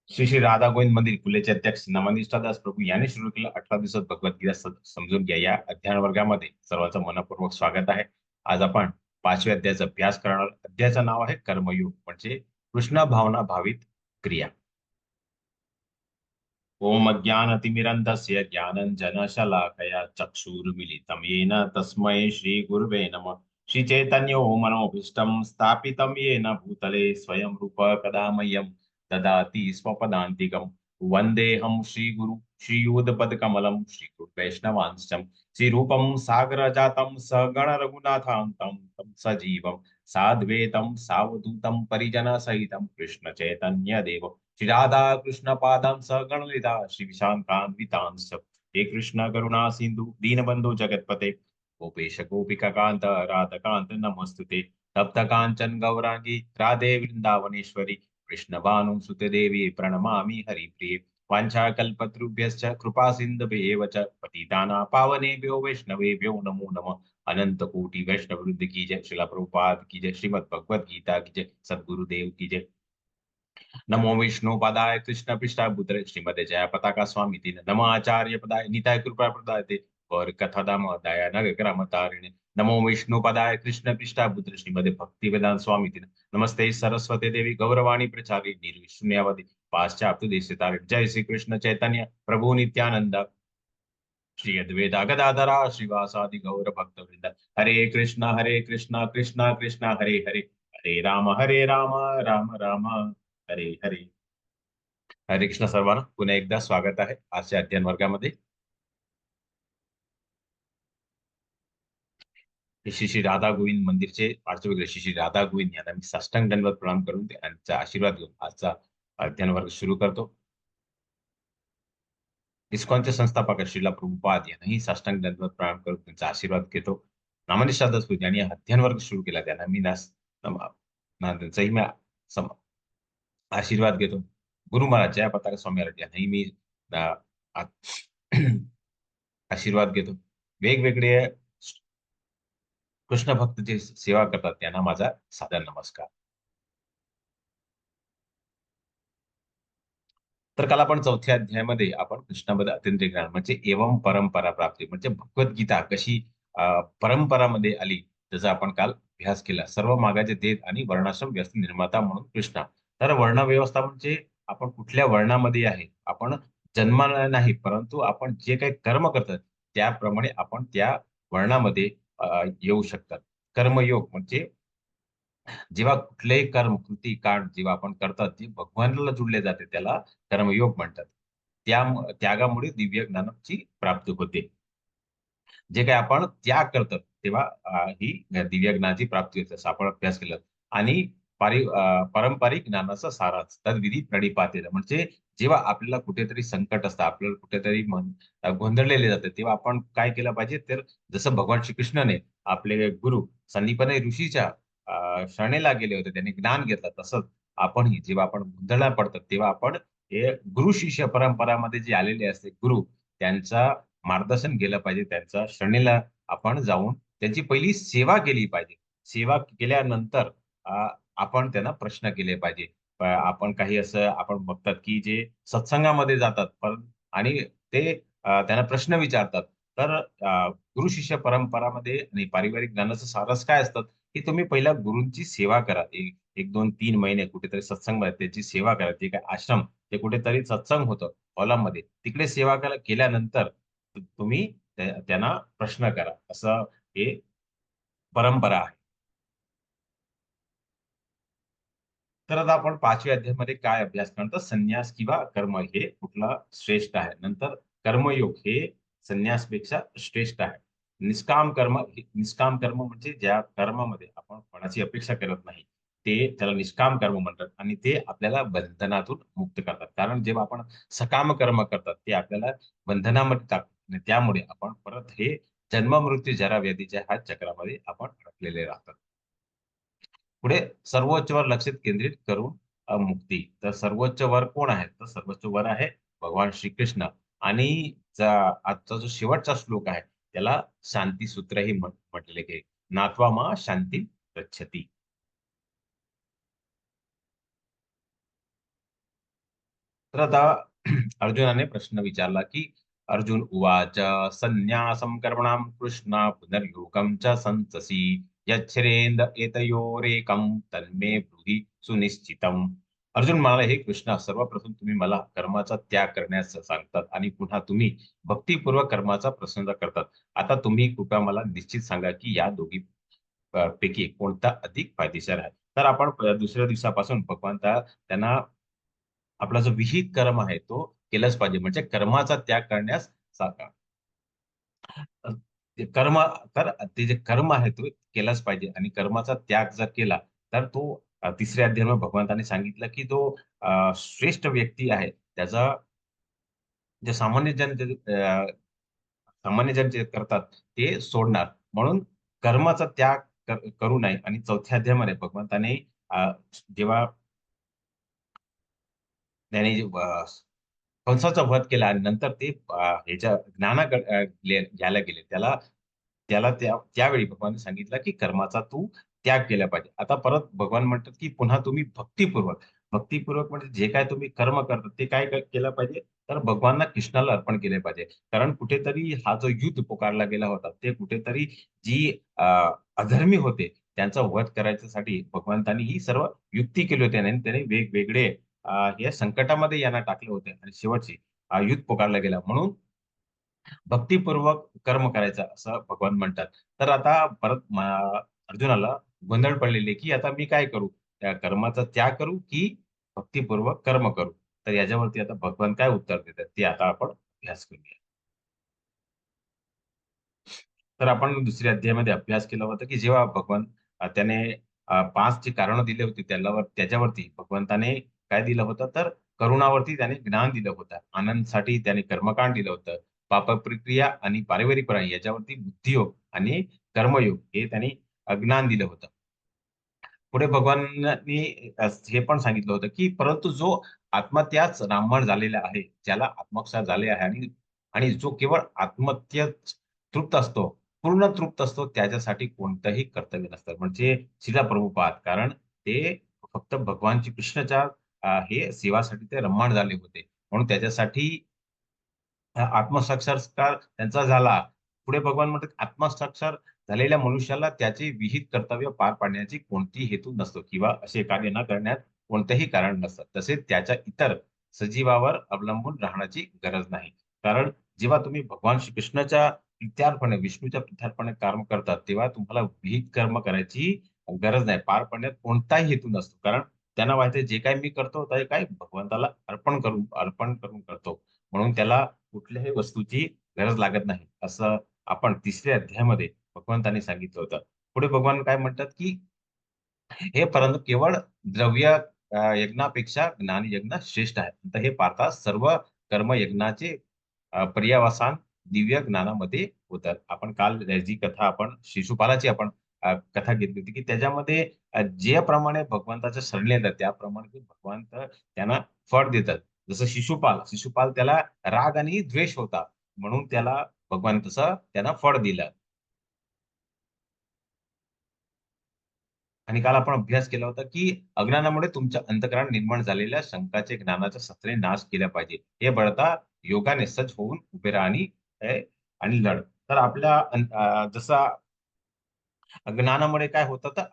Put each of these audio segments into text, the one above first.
श्री श्री राधा गोविंद मंदिर कुलेचे अध्यक्ष नवनिष्ठादास प्रभू यांनी सुरू केलं 18 दिवसात भगवद्गीता समजून घ्या या अध्ययन वर्गामध्ये सर्वांचं मनपूर्वक स्वागत आहे. आज आपण 5व्या अध्यायाचा अभ्यास करणार. अध्यायाचं नाव आहे कर्मयोग म्हणजे कृष्ण भावना भावित क्रिया. ओम अज्ञानतिमिरन्धस्य ज्ञानञ्जनशलाकया चक्षुरुमिलितं येन तस्मै श्रीगुरुवे नमः. श्रीचैतन्यो मनोभीष्टं स्थापितं येन भूतले स्वयं रूप कदा मह्यं ददाति स्वपदान्तिकम्. वन्देऽहं श्रीगुरु श्रीयुतपदकमलं श्रीगुरुवैष्णवांश्च श्रीरूपं सागरजातं सगण रघुनाथान्तं तं सजीवं साद्वैतं सावधूतं परिजनसहितं कृष्णचैतन्यदेव श्री राधा कृष्ण पादां सगण लीला श्री विशांतान्वितांश. हे कृष्ण करुणा सिंधु दीनबंधु जगतपते गोपेश गोपिका कांत राधकांत नमस्तुते. तप्त कांचन गौरांगी राधे वृंदावनेश्वरी कृष्ण भानु सुते देवी प्रणमामि हरिप्रिये. वाञ्छाकल्पतरुभ्यश्च कृपा सिन्धुभ्येव च पतितानां पावनेभ्यो वैष्णवेभ्यो नमो नमः. अनंत कोटि वैष्णव वृंद की जय. श्रील प्रभुपाद की जय. श्रीमद् भगवद गीता की जय. सद्गुरुदेव की जय. नमो विष्णु पदाय कृष्ण पृष्ठाय भूतले श्रीमते जया पताका स्वामी तीन नमो आचार्य पदाय निताय कृपा प्रदायते और कथा दाम दया नग ग्राम तारिणे. नमो विष्णु पदाय कृष्ण पृष्ठाय भूतले श्रीमते भक्ति वेदांत स्वामी तीन नमस्ते सरस्वती देवी गौरवाणी प्रचारी निर्विशून्यवादी पाश्चात्य देश तारिणे. जय श्री कृष्ण चैतन्य प्रभु नित्यानंद श्री अद्वैता गदाधरा श्रीवासादि गौर भक्त वृंद. हरे कृष्णा कृष्णा कृष्णा हरे हरे हरे राम राम राम हरे हरे. हरे कृष्ण सर्वांना पुन्हा एकदा स्वागत आहे आजच्या अध्ययन वर्गामध्ये. हे श्री श्री राधा गोविंद मंदिरचे पार्श्वभूत श्री श्री राधा गोविंद यांना मी साष्टांग दंडवत प्रणाम करून त्यांचा आशीर्वाद घेऊन आजचा अध्ययन वर्ग सुरू करतो. इस्कॉनचे संस्थापक श्रीला प्रभुपाद यांनाही साष्टांग दंडवत प्रणाम करून त्यांचा आशीर्वाद घेतो. नामनिष्ठा दासपूत यांनी अध्ययन वर्ग सुरू केला त्यांना मी त्यांचाही मी आशीर्वाद घेतो. गुरु महाराज जय पताका स्वामी महाराज यांनाही मी आ- आशीर्वाद घेतो. वेगवेगळे कृष्ण भक्त जे सेवा करतात त्यांना माझा सादर नमस्कार. तर काल आपण 4थ्या अध्यायामध्ये आपण कृष्णाबद्दल अत्यंत ज्ञान म्हणजे एवं परंपरा प्राप्ती म्हणजे भगवद्गीता कशी परंपरामध्ये आली त्याचा आपण काल अभ्यास केला. सर्व मागाचे देत आणि वर्णाश्रम व्यवस्था निर्माता म्हणून कृष्णा. तर वर्ण व्यवस्था म्हणजे आपण कुठल्या वर्णामध्ये आहे आपण जन्माला नाही परंतु आपण जे काही कर्म करतात त्याप्रमाणे आपण त्या वर्णामध्ये येऊ शकतात. कर्मयोग म्हणजे जेव्हा कुठलेही कर्म कृती कांड जेव्हा आपण करतात ते भगवानाला जुडले जाते त्याला कर्मयोग म्हणतात. त्या त्यागामुळे दिव्य ज्ञानाची प्राप्ती होते. जे काही आपण त्याग करतो तेव्हा ही दिव्य ज्ञानाची प्राप्ती होते असं आपण अभ्यास केला. आणि पारंपरिक ज्ञानाचा सारांश तद्विधी प्रणिपातेल म्हणजे जेव्हा आपल्याला कुठेतरी संकट असतं आपल्याला कुठेतरी मन गोंधळलेले जाते तेव्हा आपण काय केलं पाहिजे तर जसं भगवान श्रीकृष्णाने आपले गुरु संदीपने ऋषीच्या शरणेला गेले होते त्यांनी ज्ञान घेतलं तसंच आपणही जेव्हा आपण गोंधळात पडतात तेव्हा आपण हे गुरु शिष्य परंपरामध्ये जे आलेले असते गुरु त्यांचा मार्गदर्शन केलं पाहिजे. त्यांच्या शरणीला आपण जाऊन त्यांची पहिली सेवा केली पाहिजे. सेवा केल्यानंतर आपण त्यांना प्रश्न केले पाहिजे. आपण काही असं आपण बघतात की जे सत्संगामध्ये जातात पण आणि ते त्यांना प्रश्न विचारतात. तर गुरु शिष्य परंपरामध्ये आणि पारिवारिक ज्ञानाचं सारस काय असतं की तुम्ही पहिला गुरूंची सेवा करा. एक एक 2-3 महिने कुठेतरी सत्संग त्याची सेवा करा. ते काय आश्रम ते कुठेतरी सत्संग होतं हॉलमध्ये तिकडे सेवा केल्यानंतर तुम्ही त्यांना प्रश्न करा असं हे परंपरा आहे. तर आता आपण 5व्या अध्यायामध्ये काय अभ्यास करणार तर संन्यास किंवा कर्म हे कुठला श्रेष्ठ आहे. नंतर कर्मयोग हे संन्यासपेक्षा श्रेष्ठ आहे. निष्काम कर्म म्हणजे ज्या कर्मामध्ये आपण फळाची अपेक्षा करत नाही ते त्याला निष्काम कर्म म्हणतात आणि ते आपल्याला बंधनातून मुक्त करतात. कारण जेव्हा आपण सकाम कर्म करतात ते आपल्याला बंधनामध्ये टाकतात आणि त्यामुळे आपण परत हे जन्म मृत्यू जरा व्याधीच्या ह्या चक्रामध्ये आपण अडकलेले राहतात. पुढे सर्वोच्च वर लक्ष केंद्रित करून मुक्ती. तर सर्वोच्च वर कोण आहे तर सर्वोच्च वर आहे भगवान श्रीकृष्ण. आणि आजचा जो शेवटचा श्लोक आहे त्याला शांती सूत्र ही म्हटलेले आहे. नात्वा मा शांती गच्छती. तर आता अर्जुनाने प्रश्न विचारला की अर्जुन उवाच संन्यासं कर्मणां कृष्ण पुनर्योगं च संससि यच्छ्रेन्द एतयोरेकं तन्मे ब्रूहि सुनिश्चितम. अर्जुन म्हणाला, हे कृष्णा, सर्वप्रथम तुम्ही मला कर्माचा त्याग करण्यास सांगतात आणि पुन्हा तुम्ही भक्तिपूर्वक कर्माचा प्रसंग करतात. आता तुम्ही कृपया मला निश्चित सांगा की या दोघी पैकी कोणता अधिक फायदेशीर आहे. तर आपण दुसऱ्या दिवसापासून भगवंता त्यांना आपला जो विहित कर्म आहे तो केलाच पाहिजे, म्हणजे कर्माचा त्याग करण्यास सांगा. ते कर्म तर ते जे कर्म आहे तो केलाच पाहिजे आणि कर्माचा त्याग जर केला तर तो तिसऱ्या अध्यायामध्ये भगवंताने सांगितलं की जो श्रेष्ठ व्यक्ती आहे त्याचा जे सामान्य जन जे करतात ते सोडणार. म्हणून कर्माचा त्याग करू नये. आणि चौथ्या अध्यायामध्ये भगवंताने जेव्हा त्याने कंसाचा वध केला आणि नंतर ते ह्याच्या घ्यायला गेले, त्याला त्याला त्यावेळी भगवान सांगितलं की कर्माचा तू त्याग केला पाहिजे. आता परत भगवान म्हणतात की पुन्हा तुम्ही भक्तिपूर्वक म्हणजे जे काय तुम्ही कर्म करता ते काय केलं पाहिजे, तर भगवानला कृष्णाला अर्पण केले पाहिजे. कारण कुठेतरी हा जो युद्ध पुकारला गेला होता ते कुठेतरी जी अधर्मी होते त्यांचा वध करायच्यासाठी भगवंतांनी ही सर्व युक्ती केली होती आणि त्याने वेगवेगळे या संकटामध्ये यांना टाकले होते आणि शेवटची युद्ध पुकारला गेला. म्हणून भक्तिपूर्वक कर्म करायचं असं भगवान म्हणतात. तर आता परत अर्जुनाला गोंधळ पडलेली की आता मी काय करू, त्या कर्माचा त्याग करू की भक्तिपूर्वक कर्म करू. तर याच्यावरती आता भगवान काय उत्तर देतात ते आता आपण अभ्यास करूया. तर आपण दुसऱ्या अध्यायामध्ये अभ्यास केला होता की जेव्हा भगवान त्याने पाच जे कारण दिले होते त्याच्यावरती भगवंताने काय दिलं होतं, तर करुणावरती त्याने ज्ञान दिलं होतं, आनंदसाठी त्याने कर्मकांड दिलं होतं, पाप प्रक्रिया आणि पारिवारिक प्राणी याच्यावरती बुद्धियोग आणि कर्मयोग हे त्यांनी ज्ञान दिलं होतं. पुढे भगवानांनी हे पण सांगितलं होतं की परंतु जो आत्मा त्याच रामबाण झालेला आहे, ज्याला आत्मसात झाले आहे आणि आणि जो केवळ आत्महत्येत तृप्त असतो, पूर्ण तृप्त असतो, त्याच्यासाठी कोणतंही कर्तव्य नसतं. म्हणजे शिला प्रभुपाद, कारण ते फक्त भगवान कृष्णाच्या हे सेवासाठी ते रम्माण झाले होते. म्हणून त्याच्यासाठी आत्मसाक्षात्कार त्यांचा झाला. पुढे भगवान म्हणतात, आत्मसाक्षात झालेल्या मनुष्याला त्याचे विहित कर्तव्य पार पाडण्याची कोणतीही हेतू नसतो किंवा असे कार्य न करण्यात कोणतेही कारण नसतं. तसेच त्याच्या इतर सजीवावर अवलंबून राहण्याची गरज नाही. कारण जेव्हा तुम्ही भगवान श्रीकृष्णाच्या प्रीत्यार्पणे, विष्णूच्या प्रीत्यार्पणे कर्म करतात, तेव्हा तुम्हाला विहित कर्म करायची गरज नाही. पार पाडण्यात कोणताही हेतू नसतो. कारण त्यांना माहिती आहे, जे काही मी करतो ते काय भगवंताला अर्पण करून करतो. म्हणून त्याला कुठल्याही वस्तूची गरज लागत नाही, असं आपण तिसऱ्या अध्यायामध्ये भगवंतांनी सांगितलं होतं. पुढे भगवान काय म्हणतात की हे परंतु केवळ द्रव्य यज्ञापेक्षा ज्ञान यज्ञ श्रेष्ठ आहे. तर हे पाहता सर्व कर्मयज्ञाचे पर्यावसान दिव्य ज्ञानामध्ये होतात. आपण काल जी कथा आपण शिशुपालाची आपण कथा घेतली होती की त्याच्यामध्ये ज्याप्रमाणे भगवंताच्या शरण येतात त्याप्रमाणे ते भगवंत त्यांना फळ देतात. जसं शिशुपाल त्याला राग आणि द्वेष होता, म्हणून त्याला भगवान तसं त्यांना फळ दिलं. आणि काल आपण अभ्यास केला होता की अज्ञानामुळे तुमच्या अंतःकरणात निर्माण झालेल्या शंकाचे ज्ञानाच्या शस्त्रे नाश केल्या पाहिजे. हे बळता योगाने सज्ज होऊन उभे राहा आणि लढ. तर आपल्या जसा अज्ञानामुळे काय होतं, तर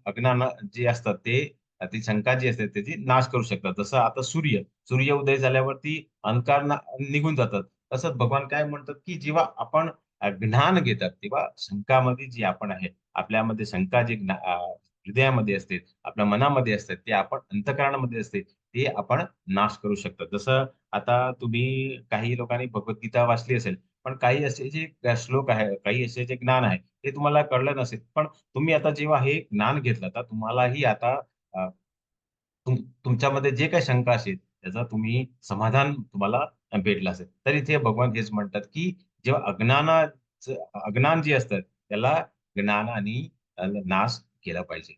अज्ञान जे असतात ते ती शंका जी असते त्याची नाश करू शकतात. जसं आता सूर्य उदय झाल्यावरती अंधकार निघून जातात. तसंच भगवान काय म्हणतात की जेव्हा आपण ज्ञान घेतात तेव्हा शंकामध्ये जी आपण आहे, आपल्यामध्ये शंका जी हृदयामध्ये असते, आपल्या मनामध्ये असते, ते आपण अंतःकरणामध्ये असते, ते आपण नाश करू शकतो. जसं आता तुम्ही काही लोकांनी भगवद्गीता वाचली असेल, पण काही असे जे श्लोक आहे, काही असे जे ज्ञान आहे ते तुम्हाला कळलं नसेल. पण तुम्ही आता जेव्हा हे ज्ञान घेतलं तर तुम्हालाही आता अ, तुमच्यामध्ये जे काही शंका असेल त्याचा तुम्ही समाधान तुम्हाला भेटलं असेल. तर इथे भगवान हेच म्हणतात की जेव्हा अज्ञान जे असतं त्याला ज्ञानाने नाश केला पाहिजे.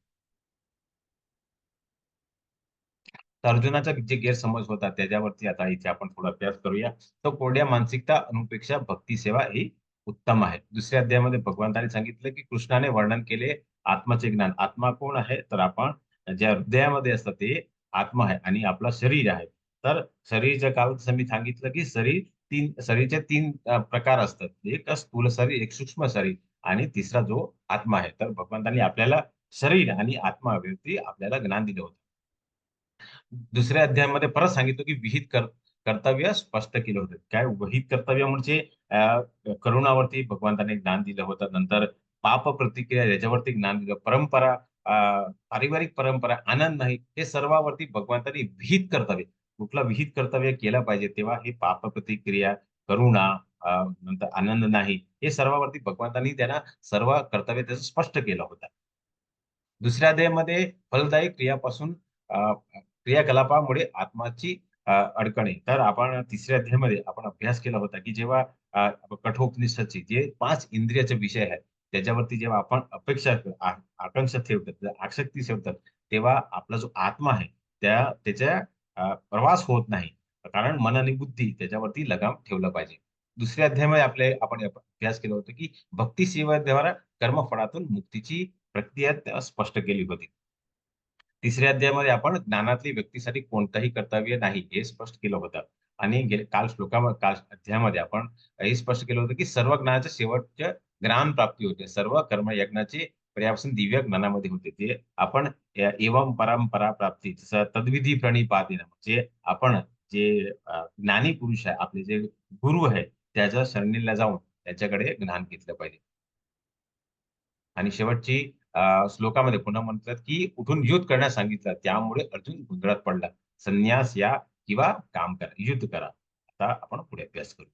तर अर्जुनाचा जे गैरसमज होता त्याच्यावरती आता इथे आपण थोडा अभ्यास करूया. तर कोरड्या मानसिकता अनुपेक्षा भक्ती सेवा ही उत्तम आहे. दुसऱ्या अध्यायामध्ये भगवंतांनी सांगितलं की कृष्णाने वर्णन केले आत्माचे ज्ञान. आत्मा कोण आहे, तर आपण ज्या हृदयामध्ये असतं ते आत्मा आहे आणि आपलं शरीर आहे. तर शरीराच्या काल जसं मी सांगितलं, की शरीराचे 3 प्रकार असतात. एक स्थूल शरीर, एक सूक्ष्म शरीर आणि तिसरा जो आत्मा आहे. तर भगवंतांनी आपल्याला शरीर आणि आत्माविषयी आपल्याला ज्ञान दिलं होतं. दुसऱ्या अध्यायामध्ये परत सांगितलं, की कर्तव्य स्पष्ट केलं होतं. काय विहित कर्तव्य म्हणजे करुणावरती भगवंतांनी ज्ञान दिलं होतं. नंतर पाप प्रतिक्रिया याच्यावरती ज्ञान दिलं. अ, पारिवारिक परंपरा, आनंद नाही, हे सर्वावरती भगवंतांनी विहित कर्तव्य, कुठलं विहित कर्तव्य केलं पाहिजे, तेव्हा हे पाप प्रतिक्रिया, करुणा, नंतर आनंद नाही, हे सर्वावरती भगवंतांनी त्यांना सर्व कर्तव्य त्याचं स्पष्ट केलं होतं. दुसऱ्या अध्यायामध्ये फलदायी क्रियापासून क्रियाकलापामुळे आत्माची अडकणे. तर आपण तिसऱ्या अध्यायामध्ये आपण अभ्यास केला होता, की जेव्हा कठोपनिषदचे जे 5 इंद्रियाचे विषय आहेत, त्याच्यावरती जेव्हा आपण आकांक्षा ठेवतात, आसक्ती ठेवतात, तेव्हा आपला जो आत्मा आहे, त्याच्या प्रवास होत नाही. कारण मन आणि बुद्धी त्याच्यावरती लगाम ठेवला पाहिजे. दुसऱ्या अध्यायामध्ये आपण अभ्यास केला होता, की भक्ती सेवेद्वारा कर्मफळातून मुक्तीची प्रक्रिया स्पष्ट केली होती. तिसऱ्या अध्यायामध्ये आपण ज्ञानातली व्यक्तीसाठी कोणतंही कर्तव्य नाही, हे स्पष्ट केलं होतं. आणि काल अध्यायामध्ये आपण हे स्पष्ट केलं होतं, की सर्व ज्ञानाच्या शेवटच्या ज्ञान प्राप्ती होते. सर्व कर्मयज्ञाचे पर्यावसन दिव्य ज्ञानामध्ये होते. ते आपण एवं परंपरा प्राप्ती, जसं तद्विधी प्रणिपातेन, म्हणजे आपण जे ज्ञानी पुरुष आहे, आपले जे गुरु आहे, त्याच्या शरणीला जाऊन त्याच्याकडे ज्ञान घेतलं पाहिजे. आणि शेवटची श्लोकामध्ये पुन्हा म्हणतात, की उठून युद्ध करण्यास सांगितलं. त्यामुळे अर्जुन गोंधळात पडला. संन्यास या किंवा काम करा, युद्ध करा. आता आपण पुढे अभ्यास करू.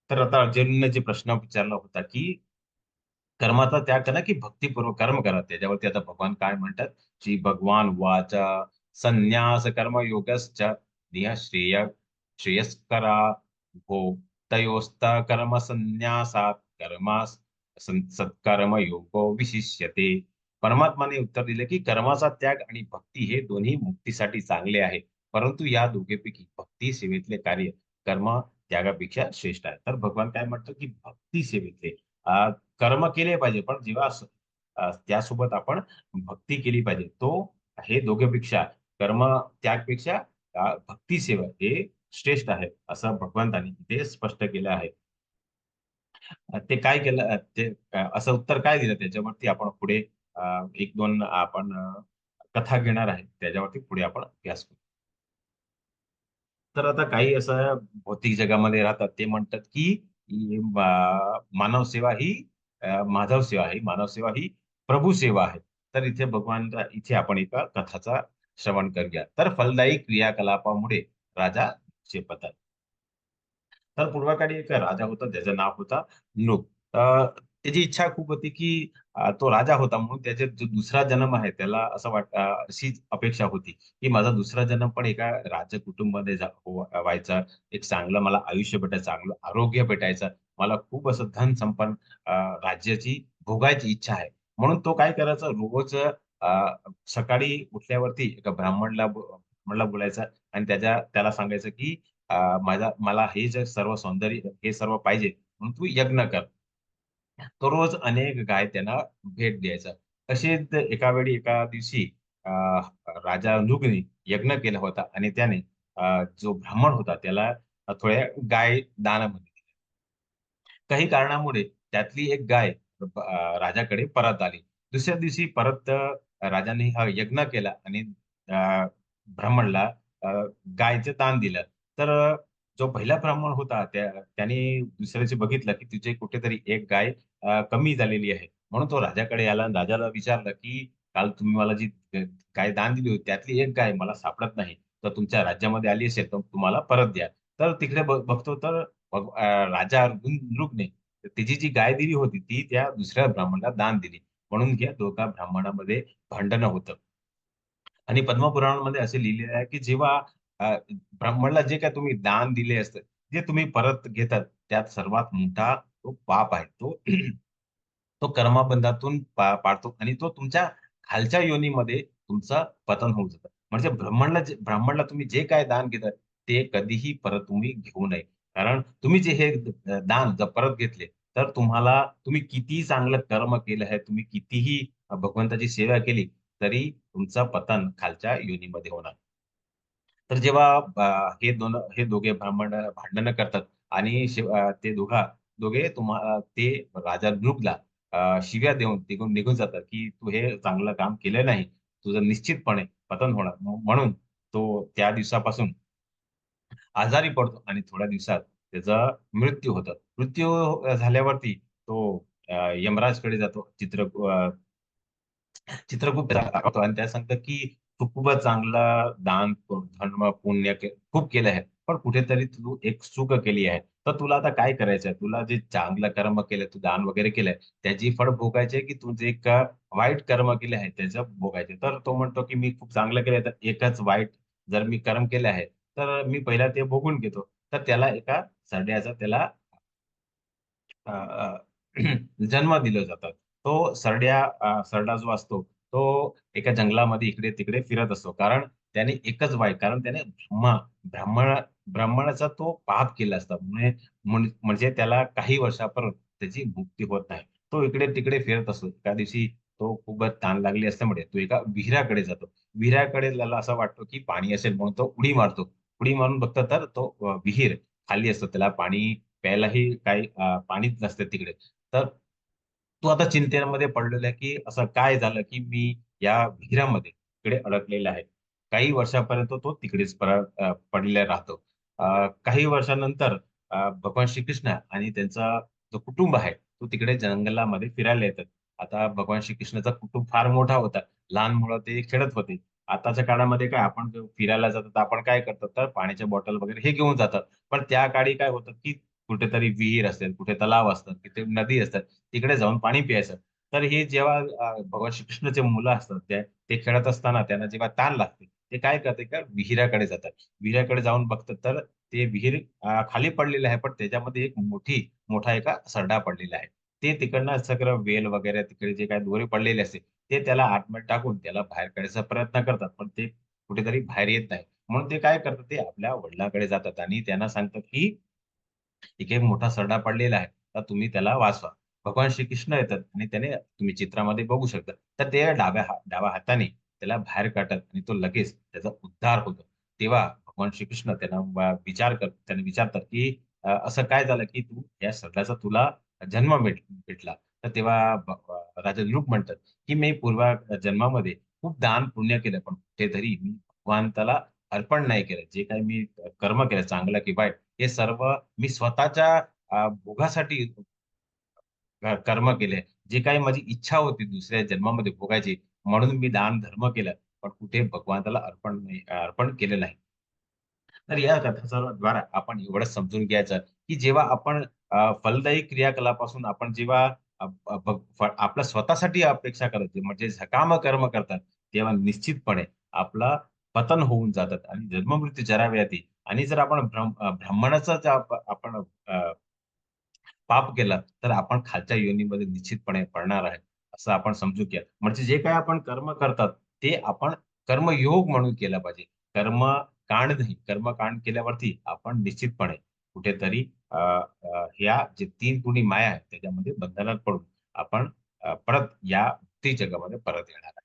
तर आता अर्जुनने जे प्रश्न विचारला होता, की कर्माचा त्याग करा, की भक्तिपूर्वक कर्म करा. त्याच्यावरती आता भगवान काय म्हणतात, श्री भगवान वाच संन्यास कर्म योगश्च निह श्रेयस्करा हो तयोस्त कर्म संन्यासात कर्मास सत्कर्म योगो विशिष्यते. परमात्माने उत्तर दिले, की कर्माचा त्याग आणि भक्ती हे दोन्ही मुक्तीसाठी चांगले आहे. परंतु या दोघेपैकी भक्ती सेवेतले कार्य कर्म त्यागापेक्षा श्रेष्ठ आहे. तर भगवान काय म्हणतो, की भक्ती सेवेतले कर्म केले पाहिजे, पण जेव्हा त्यासोबत आपण भक्ती केली पाहिजे. हे दोघेपेक्षा कर्म त्यागपेक्षा भक्ती सेवा हे श्रेष्ठ आहे, असं भगवंतांनी इथे स्पष्ट केलं आहे. ते काय केलं असं उत्तर काय दिलं त्याच्यावरती आपण पुढे 1-2 आपण कथा घेणार आहे. त्याच्यावरती पुढे आपण अभ्यास करू. तर आता काही असं भौतिक जगामध्ये राहतात ते म्हणतात, की मानव सेवा ही माधव सेवा आहे. मानव सेवा ही प्रभू सेवा आहे. तर इथे आपण एका कथाचा श्रवण करूया. तर फलदायी क्रियाकलापामुळे राजा शेपतात. तर पूर्वाकडे एक राजा होता, त्याचं नाव होता नृप. त्याची इच्छा खूप होती, की तो राजा होता म्हणून त्याचा जो दुसरा जन्म आहे त्याला अशी अपेक्षा होती, की माझा दुसरा जन्म पण एका राजकुटुंबामध्ये व्हायचा. एक चांगलं मला आयुष्य भेटायचं, चांगलं आरोग्य भेटायचं. मला खूप असं धन संपन्न अ, राज्याची भोगायची इच्छा आहे. म्हणून तो काय करायचा, रोज सकाळी उठल्यावरती एका ब्राह्मणला बोलायचा आणि त्याला सांगायचं, की मला हे जे सर्व सौंदर्य हे सर्व पाहिजे म्हणून तू यज्ञ कर. तो रोज अनेक गाय त्यांना भेट द्यायचा. तसेच एका दिवशी अ, राजा नृगने यज्ञ केला होता आणि त्याने जो ब्राह्मण होता त्याला थोड्या गाय दानामध्ये दिल्या. काही कारणामुळे त्यातली एक गाय राजाकडे परत आली. दुसऱ्या दिवशी परत राजाने हा यज्ञ केला आणि अ, ब्राह्मणला अ, गायचं दान दिलं. तर जो पहिला ब्राह्मण होता त्याने दुसऱ्या दिवशी बघितलं, की तुझे कुठेतरी एक गाय कमी झालेली आहे. म्हणून तो राजाकडे आला आणि राजाला विचारलं, की काल तुम्ही मला जी गाय दान दिली होती, त्यातली एक गाय मला सापडत नाही. तर तुमच्या राज्यामध्ये आली असेल तर तुम्हाला परत द्या. तर तिकडे बघतो तर राजा नृपने त्याची जी गाय दिली होती, ती त्या दुसऱ्या ब्राह्मणाला दान दिली. म्हणून या दोघा ब्राह्मणामध्ये भांडणं होतं. आणि पद्मपुराणामध्ये असे लिहिलेले आहे, की जेव्हा अ, ब्राह्मणाला जे काही तुम्ही दान दिले असतं, जे तुम्ही परत घेतात, त्यात सर्वात मोठा तो पाप आहे. तो कर्मबंधातून पाडतो आणि तो तुमच्या खालच्या योनीमध्ये तुमचं पतन होऊन जातं. म्हणजे ब्राह्मणाला तुम्ही जे काही दान घेतात, ते कधीही परत तुम्ही घेऊ नये. कारण तुम्ही जे हे दान जर परत घेतले, तर तुम्ही कितीही चांगलं कर्म केलं आहे, तुम्ही कितीही भगवंताची सेवा केली, तरी तुमचं पतन खालच्या योनीमध्ये होणार. तर जेव्हा हे दोघे ब्राह्मण भांडणं करतात आणि ते दोघे ते राजा नृपला शिव्या देऊन तिकडून निघून जातात, की तू हे चांगलं काम केलं नाही, तुझं निश्चितपणे पतन होणार. म्हणून तो त्या दिवसापासून आजारी पडतो आणि थोड्या दिवसात त्याचा मृत्यू होतो. मृत्यू झाल्यावरती तो यमराजकडे जातो. चित्रगुप्त दाखवतो आणि त्या सांगतात की तू खूपच चांगला दान धर्म पुण्य खूप केलं आहे, पण कुठेतरी तू एक चूक केली आहे. तर तुला आता काय करायचंय? तुला जे चांगलं कर्म केलं, तू दान वगैरे केलंय, त्याची फळ भोगायचे की तू जे का वाईट कर्म केले आहे त्याचं भोगायचे. तर तो म्हणतो की मी खूप चांगलं केलंय, तर एकच वाईट जर मी कर्म केले आहे, तर मी पहिला ते भोगून घेतो. तर त्याला एका सरड्याचा त्याला अ, अ, जन्म दिलं जातात. तो सरडा जो असतो, तो एका जंगलामध्ये इकडे-तिकडे फिरत असतो. कारण त्याने एकच वाईट कारण त्याने ब्राह्मण ब्राह्मणाचा तो पाप केला असता. म्हणजे त्याला काही वर्षापर्यंत त्याची मुक्ती होत नाही. तो इकडे-तिकडे फिरत असतो. एका दिवशी तो खूपच तहान लागली असल्यामुळे तो एका विहिराकडे जातो. विहिराकडे त्याला असं वाटतं, की पाणी असेल म्हणून तो उडी मारतो. उडी मारून बघतो तर तो विहीर खाली असतो. त्याला पाणी प्यायलाही काही पाणीच नसतं तिकडे. तर तो आता चिंतेमध्ये पडलेला आहे, की असं काय झालं, की मी या विहिरामध्ये इकडे अडकलेला आहे. काही वर्षापर्यंत तो तिकडेच पडलेला राहतो. काही वर्षानंतर भगवान श्रीकृष्ण आणि त्यांचा जो कुटुंब आहे, तो तिकडे जंगलामध्ये फिरायला येतात. आता भगवान श्रीकृष्णाचा कुटुंब फार मोठा होता. लहान मुलं ते खेळत होते. आताच्या काळामध्ये काय आपण फिरायला जातो, तर आपण काय करतो, तर पाण्याच्या बॉटल वगैरे हे घेऊन जातात. पण त्या काळी काय होतं, की कुठेतरी विहीर असेल, कुठे तलाव असतात, तिथे नदी असतात. तिकडे जाऊन पाणी प्यायचं. तर हे जेव्हा भगवान श्रीकृष्णाचे मुलं असतात, ते खेळत असताना त्यांना जेव्हा तहान लागते, ते काय करते का विहिराकडे जातात. विहिराकडे जाऊन बघतात, तर ते विहीर खाली पडलेलं आहे, पण त्याच्यामध्ये एक मोठा एका सरडा पडलेला आहे. ते तिकडनं सगळं वेल वगैरे तिकडे जे काही दोरे पडलेले असते, ते त्याला आतमध्ये टाकून त्याला बाहेर काढायचा प्रयत्न करतात, पण ते कुठेतरी बाहेर येत नाही. म्हणून ते काय करतात, ते आपल्या वडिलांकडे जातात आणि त्यांना सांगतात, की इथे एक मोठा सरडा पडलेला आहे, तर तुम्ही त्याला वाचवा. भगवान श्रीकृष्ण येतात आणि त्याने तुम्ही चित्रामध्ये बघू शकता. तर ते डाव्या हाताने त्याला बाहेर काढतात आणि तो लगेच त्याचा उद्धार होतो. तेव्हा भगवान श्रीकृष्ण त्याने विचारतात, की असं काय झालं, की तू या सरड्याचा तुला जन्म भेटला. तर तेव्हा राजा नृप म्हणतात, की मी पूर्व जन्मामध्ये खूप दान पुण्य केलं, पण कुठेतरी मी भगवंताला अर्पण नाही केलं. जे काही मी कर्म केलं चांगलं की वाईट, हे सर्व मी स्वतःच्या भोगासाठी कर्म केले. जे काही माझी इच्छा होती दुसऱ्या जन्मामध्ये भोगायची, म्हणून मी दान धर्म केलं. पण कुठे भगवंताला अर्पण केलं नाही. तर या कथेच्या द्वारा आपण एवढंच समजून घ्यायचं, की जेव्हा आपण फलदायी क्रियाकलापासून आपण जेव्हा आपल्या स्वतःसाठी अपेक्षा करायची म्हणजे सकाम कर्म करतात, तेव्हा निश्चितपणे आपला पतन होऊन जातात आणि जन्ममृत्यू जराव्याधी आणि जर आपण ब्राह्मणाचा जर आपण पाप केला, तर आपण खालच्या योनीमध्ये निश्चितपणे पडणार आहे, असं आपण समजू घ्या. म्हणजे जे काही आपण कर्म करतात, ते आपण कर्मयोग म्हणून केलं पाहिजे. कर्मकांड नाही. कर्मकांड केल्यावरती आपण निश्चितपणे कुठेतरी ह्या जे 3 गुणी माया आहेत, त्याच्यामध्ये बंधनात पडून आपण परत या भौतिक जगामध्ये परत येणार आहे.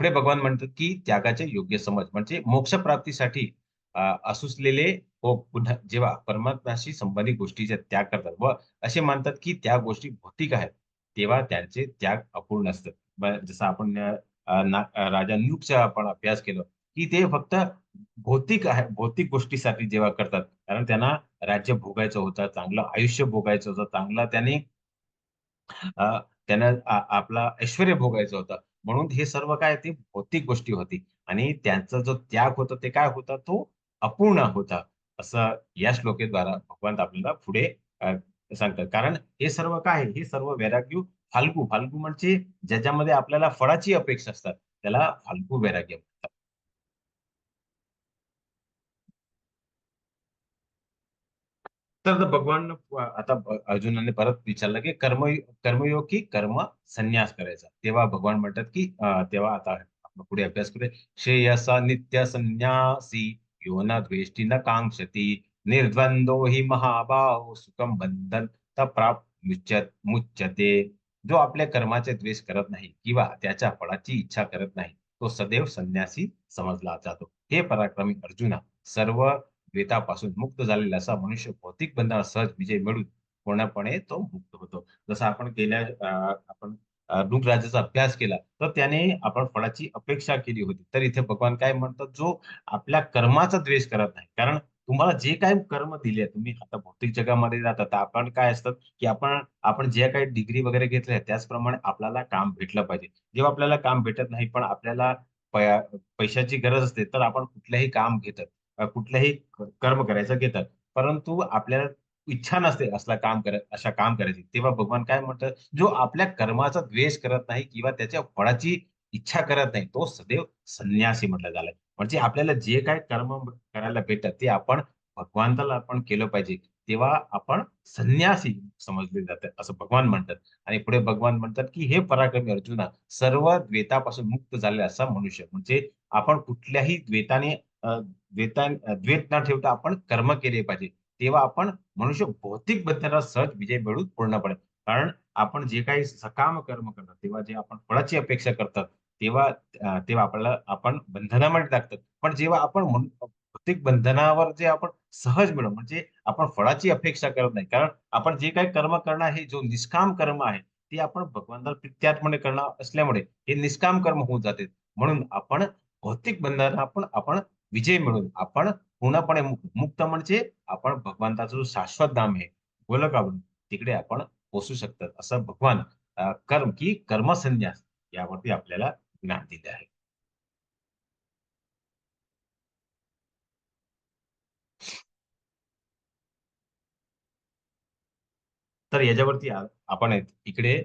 पुढे भगवान म्हणतात, की त्यागाचे योग्य समज म्हणजे मोक्षप्राप्तीसाठी असुसलेले हो पुन्हा जेव्हा परमात्म्याशी संबंधित गोष्टीचा त्याग करतात व असे मानतात, की त्या गोष्टी भौतिक आहेत, तेव्हा त्यांचे त्याग अपूर्ण असतात. जसं आपण राजा नूकचा आपण अभ्यास केला, की ते फक्त भौतिक गोष्टीसाठी जेव्हा करतात, कारण त्यांना राज्य भोगायचं होतं, चांगलं आयुष्य भोगायचं होतं, चांगला त्यांना आपला ऐश्वर्य भोगायचं होतं. म्हणून हे सर्व काय ते भौतिक गोष्टी होती आणि त्यांचा जो त्याग होता ते काय होता तो अपूर्ण होता. असं या श्लोकेद्वारा भगवंत आपल्याला पुढे सांगतात. कारण हे सर्व काय आहे? हे सर्व वैराग्य फाल्गू म्हणजे ज्याच्यामध्ये आपल्याला फळाची अपेक्षा असतात. त्याला फाल्गू वैराग्य म्हणतात. तर भगवान आता अर्जुनाने परत विचारलं, की कर्मयोग की कर्म संन्यास करायचा. तेव्हा भगवान म्हणतात, की तेव्हा आता आपण पुढे अभ्यास करूया. श्रेयसा नित्य संन्यासी यो न द्वेष्टी न कांक्षती निर्द्वंद्वो हि महाबाहो सुखम बंधन मुच्यते. जो आपल्या कर्माचे द्वेष करत नाही किंवा त्याच्या फळाची इच्छा करत नाही, तो सदैव संन्यासी समजला जातो. हे पराक्रमी अर्जुना, सर्व द्वेषापासून मुक्त झालेला असा मनुष्य भौतिक बंधनावर सहज विजय मिळवून पूर्णपणे तो मुक्त होतो. जसं आपण आपण ऋग्राजाचा अभ्यास केला, तर त्याने आपण फळाची अपेक्षा केली होती. तर इथे भगवान काय म्हणतात, जो आपल्या कर्माचा द्वेष करत नाही. कारण तुम्हाला जे काही कर्म दिले, तुम्ही आता भौतिक जगामध्ये जाता, तर आपण काय असतं, की आपण आपण जे काही डिग्री वगैरे घेतल्या, त्याचप्रमाणे आपल्याला काम भेटलं पाहिजे. जेव्हा आपल्याला काम भेटत नाही, पण आपल्याला पैशाची गरज असते, तर आपण कुठलंही काम घेतात. कुठलंही कर्म करायचं घेतात. परंतु आपल्याला इच्छा नसते अशा काम करायची. तेव्हा भगवान काय म्हणतात, जो आपल्या कर्माचा द्वेष करत नाही किंवा त्याच्या फळाची इच्छा करत नाही, तो सदैव संन्यासी म्हटला झालाय. म्हणजे आपल्याला जे काही कर्म करायला भेटतात, ते आपण भगवंताला आपण केलं पाहिजे. तेव्हा आपण संन्यासी समजले जातात, असं भगवान म्हणतात. आणि पुढे भगवान म्हणतात, की "हे पराक्रमी अर्जुना, सर्व द्वेषापासून मुक्त झालेला असा मनुष्य." म्हणजे आपण कुठल्याही द्वेष न ठेवता आपण कर्म केले पाहिजे. तेव्हा आपण मनुष्य भौतिक बंधनात सहज विजय मिळवून पूर्ण पडेल. कारण आपण जे काही सकाम कर्म करतात, तेव्हा जे आपण फळाची अपेक्षा करतात, तेव्हा आपल्याला आपण बंधनामध्ये टाकतात. पण जेव्हा आपण भौतिक बंधनावर जे आपण सहज मिळवू, म्हणजे आपण फळाची अपेक्षा करत नाही. कारण आपण जे काही कर्म करणार आहे, जो निष्काम कर्म आहे, ते आपण भगवंताला प्रित्यात्मने करणार असल्यामुळे हे निष्काम कर्म होऊन जाते. म्हणून आपण भौतिक बंधनावर आपण विजय मिळवून आपण पूर्णपणे मुक्त म्हणजे आपण भगवंताचा जो शाश्वत धाम आहे, गोलकावरून तिकडे आपण पोहोचू शकतात. असं भगवान कर्मसन्यास यावरती आपल्याला ज्ञान दिले आहे. तर याच्यावरती आपण इकडे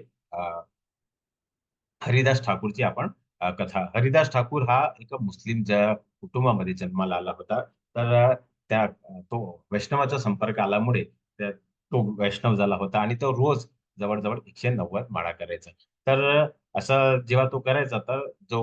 हरिदास ठाकूरची आपण कथा. हरिदास ठाकूर हा एका मुस्लिम कुटुंबामध्ये जन्माला आला होता. तर तो वैष्णवाचा संपर्क आल्यामुळे तो वैष्णव झाला होता आणि तो रोज जवळ-जवळ 190 माळा करायचा. तर असं जेव्हा तो करायचा, तर जो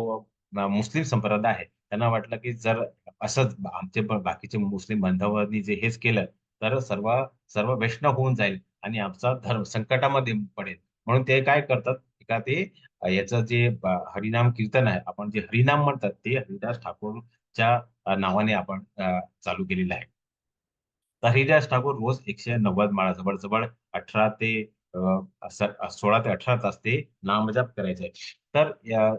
मुस्लिम संप्रदाय आहे, त्यांना वाटलं की जर असंच आमचे पण बाकीचे मुस्लिम बांधवांनी जे हेच केलं, तर सर्व सर्व वैष्णव होऊन जाईल आणि आमचा धर्म संकटामध्ये पडेल. म्हणून ते काय करतात, का ते याचं जे हरिनाम कीर्तन आहे, आपण जे हरिनाम म्हणतात, ते हरिदास ठाकूरच्या नावाने आपण चालू केलेलं आहे. तर हरिदास ठाकूर रोज 190 माळा जवळ-जवळ 18 ते 16 ते 18 तास ते नामजप करायचे. तर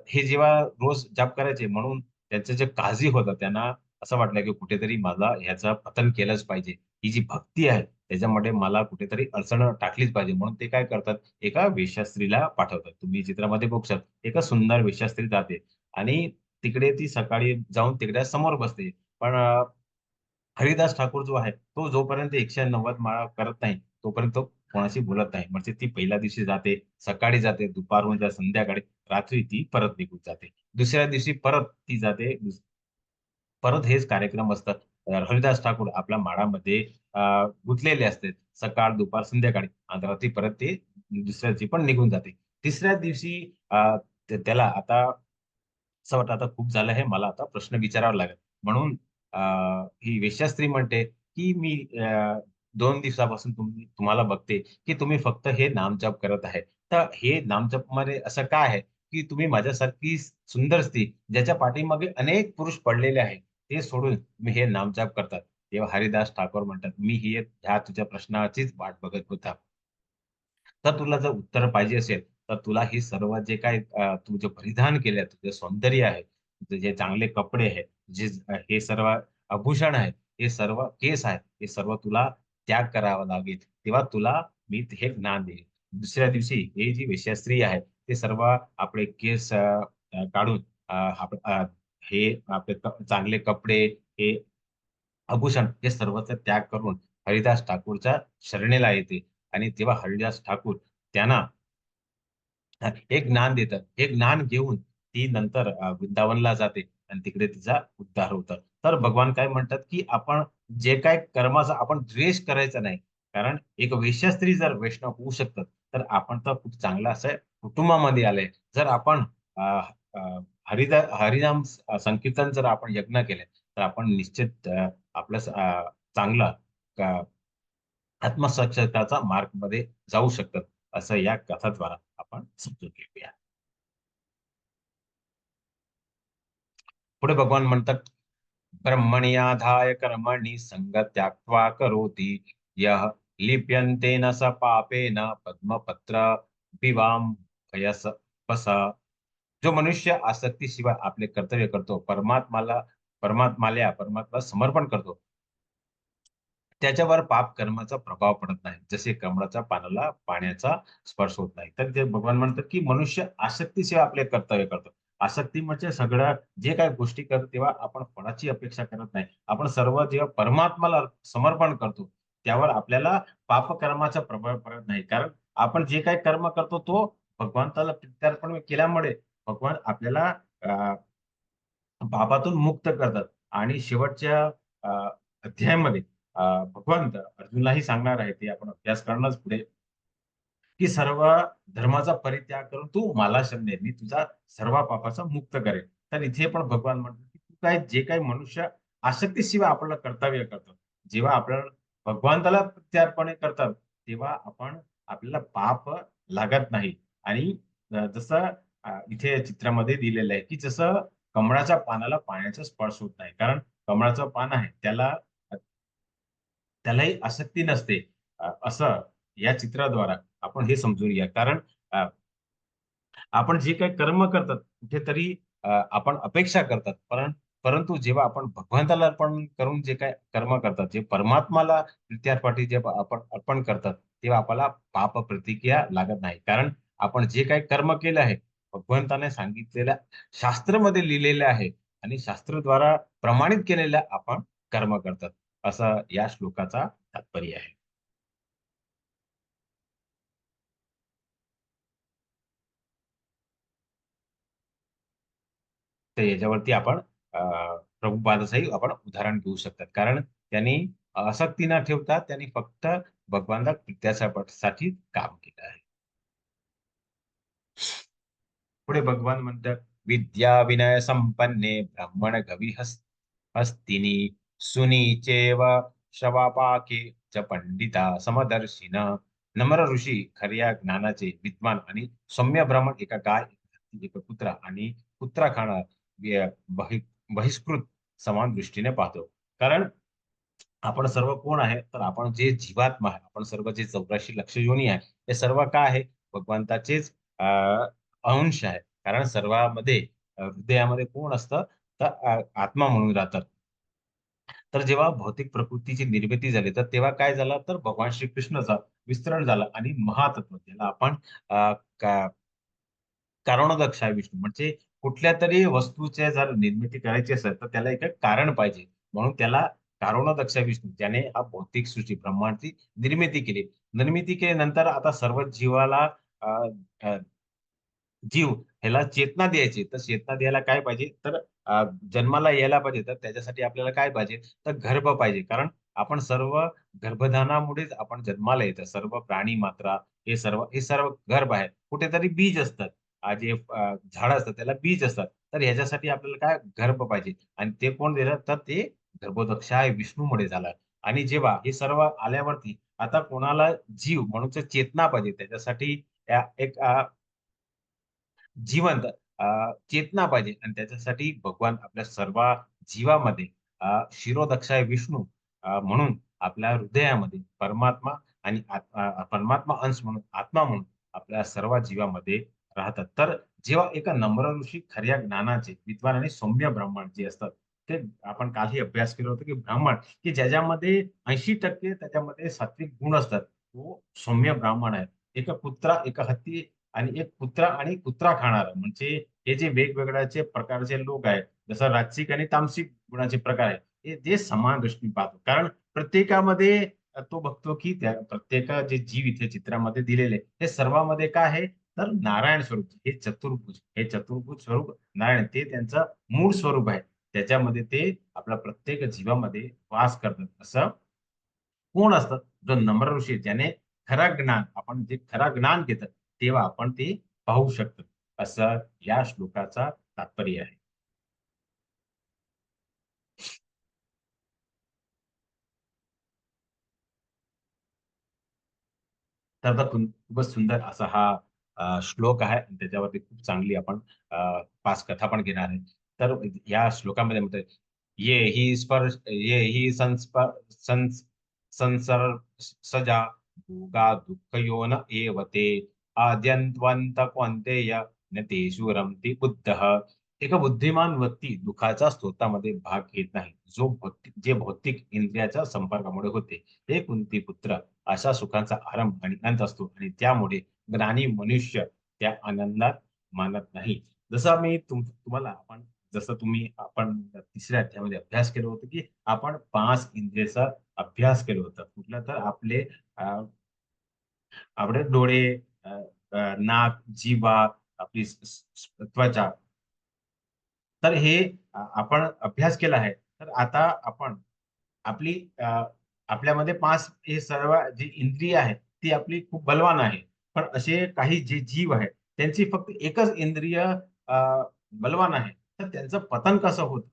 हे जेव्हा रोज जप करायचे, म्हणून त्यांचं जे काझी होतं, त्यांना असं वाटलं की कुठेतरी मला ह्याचं पतन केलंच पाहिजे. ही जी भक्ती आहे, त्याच्यामध्ये मला कुठेतरी अडचण टाकलीच पाहिजे. म्हणून ते काय करतात, एका वेश्यास्त्रीला पाठवतात. तुम्ही चित्रामध्ये बघू शकता. एका सुंदर वेश्यास्त्री जाते आणि तिकडे ती सकाळी जाऊन तिकडे समोर बसते. पण हरिदास ठाकूर जो आहे, तो जोपर्यंत 190 माळा करत नाही, तोपर्यंत तो कोणाशी बोलत नाही. म्हणजे ती पहिल्या दिवशी जाते, सकाळी जाते, दुपारहून त्या संध्याकाळी, रात्री ती परत निघून जाते. दुसऱ्या दिवशी परत ती जाते. परत हेच कार्यक्रम असतात. हरिदास ठाकूर आपल्या माळामध्ये अ, गुंतलेले असतात. सकाळ, दुपार, संध्याकाळी आणि रात्री परत ते दुसऱ्या दिवशी पण निघून जाते. तिसऱ्या दिवशी त्याला आता असं वाटतं आता खूप झालं आहे, मला आता प्रश्न विचारावा लागेल. म्हणून अ, ही वेश्यास्त्री म्हणते, की "मी 2 दिवसापासून तुम्हाला बघते, की तुम्ही फक्त हे नामजप करत आहे. तर हे नामजपमध्ये असं काय आहे, की तुम्ही माझ्यासारखी सुंदर स्त्री, ज्याच्या पाठीमागे अनेक पुरुष पडलेले आहेत, ते सोडून तुम्ही हे नामजप करतात." तेव्हा हरिदास ठाकूर म्हणतात, "मी ह्या तुझ्या प्रश्नाचीच वाट बघत होता." तर तुला जर उत्तर पाहिजे असेल, तर तुला हे सर्व जे काही तू जे परिधान केलंय, तुझं सौंदर्य आहे, तुझे जे चांगले कपडे आहेत, हे सर्व आभूषण आहे, हे सर्व केस आहेत, हे सर्व तुला त्याग करावा लागेल. तेव्हा तुला मी हे ज्ञान देईन. दुसऱ्या दिवशी ही जी वेश्यास्त्री आहे, ते सर्व आपले केस काढून अ, आप अ, हे आपले चांगले कपडे, हे आभूषण हे सर्वचा त्याग करून हरिदास ठाकूरच्या शरणेला येते आणि तेव्हा हरिदास ठाकूर त्यांना एक ज्ञान देतात. हे ज्ञान घेऊन ती नंतर वृंदावनला जाते आणि तिकडे तिचा उद्धार होतो. तर भगवान काय म्हणतात, की आपण जे काही कर्माचा आपण द्वेष करायचा नाही. कारण एक वेश्या स्त्री जर वैष्णव होऊ शकतात, तर आपण तर खूप चांगलं असं कुटुंबामध्ये आलंय. जर आपण अ, अ, हरिनाम संकीर्तन जर आपण यज्ञ केले, तर आपण निश्चित आपलं चांगला आत्मसाक्षात्काराचा मार्गमध्ये जाऊ शकतात. असं या कथाद्वारा आपण समजून घेऊया. पुढे भगवान म्हणतात, ब्रह्मण्याधाय कर्मणि संग त्याक्त्वा करोति यः लिप्यन्तेन स पापेन पद्मपत्र विवाम भयस पस. जो मनुष्य आसक्तीशिवाय आपले कर्तव्य करतो, परमात्माला समर्पण करतो, त्याच्यावर पाप कर्माचा प्रभाव पडत नाही, जसे कमळाच्या पानाला पाण्याचा स्पर्श होत नाही. तर ते भगवान म्हणतात की मनुष्य आसक्तीशिवाय आपले कर्तव्य करतो. आसक्ती म्हणजे सगळ्या जे काही गोष्टी करतो तेव्हा आपण कोणाची अपेक्षा करत नाही. आपण सर्व जेव्हा परमात्माला समर्पण करतो, त्यावर आपल्याला पापकर्माचा प्रभाव पडत नाही. कारण आपण जे काही कर्म करतो तो भगवंताला प्रत्यर्पण केल्यामुळे भगवान आपल्याला पापातून मुक्त करतात. आणि शेवटच्या अ, अध्यायामध्ये भगवंत अर्जुनलाही सांगणार आहे, ते आपण अभ्यास करणंच पुढे, की सर्व धर्माचा परित्याग करून तू मला शरण ये, मी तुझा सर्व पापाचा मुक्त करेन. तर इथे पण भगवान म्हणतात, की तू काय जे काही मनुष्य आसक्तीशिवाय आपल्याला कर्तव्य करतो, जेव्हा आपल्याला भगवंताला प्रत्यार्पण करतात, तेव्हा आपल्याला पाप लागत नाही. आणि जसं इथे चित्रामध्ये दिलेलं आहे, की जसं कमळाच्या पानाला पाण्याचा स्पर्श होत नाही. कारण कमळाचं पान आहे, त्यालाही आसक्ती नसते. असं या चित्राद्वारा आपण हे समजूया. कारण अ, आपण जे काही कर्म करतात, कुठेतरी आपण अपेक्षा करतात. परंतु जेव्हा आपण भगवंताला अर्पण करून जे काही कर्म करतात, जे परमात्माला प्रित्यार्पण जे आपण अर्पण करतात, तेव्हा आपल्याला पाप प्रतिक्रिया लागत नाही. कारण आपण जे काही कर्म केलं आहे, भगवंताने सांगितलेल्या शास्त्रामध्ये लिहिलेलं आहे आणि शास्त्राद्वारा प्रमाणित केलेलं आपण कर्म करतात. असं या श्लोकाचा तात्पर्य आहे. तर याच्यावरती आपण प्रभुपादाचंही आपण उदाहरण घेऊ शकतात. कारण त्यांनी आसक्ती न ठेवता त्यांनी फक्त भगवानला साठी काम केलं आहे. पुढे भगवान म्हणतात, विद्या विनय संपन्ने ब्राह्मण गवी हस्तिनी सुनीचेव श्रवापाके च पंडिता समदर्शिन. नम्र ऋषी खऱ्या ज्ञानाचे विद्वान आणि सौम्य ब्राह्मण एका गाय, एका कुत्रा आणि कुत्रा खाणार बहि बहिष्कृत समान दृष्टीने पाहतो. कारण आपण सर्व कोण आहे, तर आपण जे जीवात्मा आहे, आपण सर्व जे 84 लक्ष योनी आहे, हे सर्व काय आहे, भगवंताचेच अंश आहे. कारण सर्वांमध्ये हृदयामध्ये कोण असतं, तर आत्मा म्हणून राहतात. तर जेव्हा भौतिक प्रकृतीची निर्मिती झाली, तर तेव्हा काय झालं, तर भगवान श्रीकृष्णाचा विस्तरण झालं आणि महातत्व ज्याला आपण अ, का कारणोदक आहे विष्णू, म्हणजे कुठल्या तरी वस्तूचे जर निर्मिती करायची असेल तर त्याला एक कारण पाहिजे. म्हणून त्याला कारणोदक्ष विष्णू, ज्याने हा भौतिक सृष्टी ब्रह्मांडची निर्मिती केली. निर्मिती केल्यानंतर आता सर्व जीवाला अ, अ, जीव ह्याला चेतना द्यायची. तर चेतना द्यायला काय पाहिजे, तर जन्माला यायला पाहिजे. तर त्याच्यासाठी आपल्याला काय पाहिजे, तर गर्भ पाहिजे. कारण आपण सर्व गर्भधानामुळेच आपण जन्माला येतं. सर्व प्राणी मात्रा हे सर्व गर्भ आहे. कुठेतरी बीज असतात. जे झाड असतात त्याला बीज असतात. तर ह्याच्यासाठी आपल्याला काय गर्भ पाहिजे आणि ते कोण दिलं, तर ते गर्भोदक्ष आहे विष्णूमुळे झालं. आणि जेव्हा हे सर्व आल्यावरती आता कोणाला जीव म्हणून चेतना पाहिजे. त्याच्यासाठी एक जिवंत चेतना पाहिजे आणि त्याच्यासाठी भगवान आपल्या सर्व जीवामध्ये शिरोदक्षाय विष्णू म्हणून आपल्या हृदयामध्ये परमात्मा आणि परमात्मा अंश म्हणून आत्मा म्हणून आपल्या सर्व जीवामध्ये राहतात. तर जेव्हा एका नम्र ऋषी खऱ्या ज्ञानाचे विद्वान आणि सौम्य ब्राह्मण जे असतात, ते आपण कालही अभ्यास केला होता, की ब्राह्मण की ज्याच्यामध्ये 80% त्याच्यामध्ये सात्विक गुण असतात, तो सौम्य ब्राह्मण आहे. एका कुत्रा, एका हत्ती आणि एक कुत्रा आणि कुत्रा खाणारा, म्हणजे हे जे वेगवेगळ्याचे प्रकारचे लोक आहेत, जसं राजसिक आणि तामसिक गुणाचे प्रकार आहेत, हे जे समान दृष्टी पाहतो. कारण प्रत्येकामध्ये तो बघतो की त्या प्रत्येक जे जीव इथे चित्रामध्ये दिलेले हे सर्वांमध्ये काय आहे, तर नारायण स्वरूप हे चतुर्भुज स्वरूप नारायण, ते त्यांचं मूळ स्वरूप आहे. त्याच्यामध्ये ते आपल्या प्रत्येक जीवामध्ये वास करतात. असं कोण असतात, जो नम्र ऋषी आहे, ज्याने खरं ज्ञान, आपण जे खरं ज्ञान घेतात तेव्हा आपण ते पाहू शकतो. असं या श्लोकाचा तात्पर्य आहे. तर आता खूपच सुंदर असा हा श्लोक आहे आणि त्याच्यावरती खूप चांगली आपण 5 कथा पण घेणार आहे. तर या श्लोकामध्ये म्हणतात, ये ही संसर्ग सजा भोगा दुःखयोन एव ते आद्यन्त्वन्त कौन्तेय न तेषु रमति बुद्धः. एका बुद्धिमान व्यक्ती दुःखाच्या स्रोतामध्ये भाग घेत नाही, जे भौतिक इंद्रियाच्या संपर्कामुळे होते. हे कुंती पुत्र, अशा सुखांचा आरंभ आणि अंत असतो आणि त्यामुळे ज्ञानी मनुष्य त्या आनंदात मानत नाही. जसं मी तुम्हाला जसं आपण तिसऱ्या अध्यायामध्ये अभ्यास केलं होतं, की आपण 5 इंद्रियचा अभ्यास केलं होतं. कुठलं तर अ, आपले डोळे, अ, नाक, जिव्हा, आपली त्वचा. तर हे आपण अभ्यास केला आहे. तर आता आपण आपली आपल्यामध्ये 5 हे सर्व जी इंद्रिय आहे, ती आपली खूप बलवान आहे. पण असे काही जे जीव आहेत, त्यांची फक्त एकच इंद्रिय बलवान आहे. तर त्यांचं पतन कसं होतं?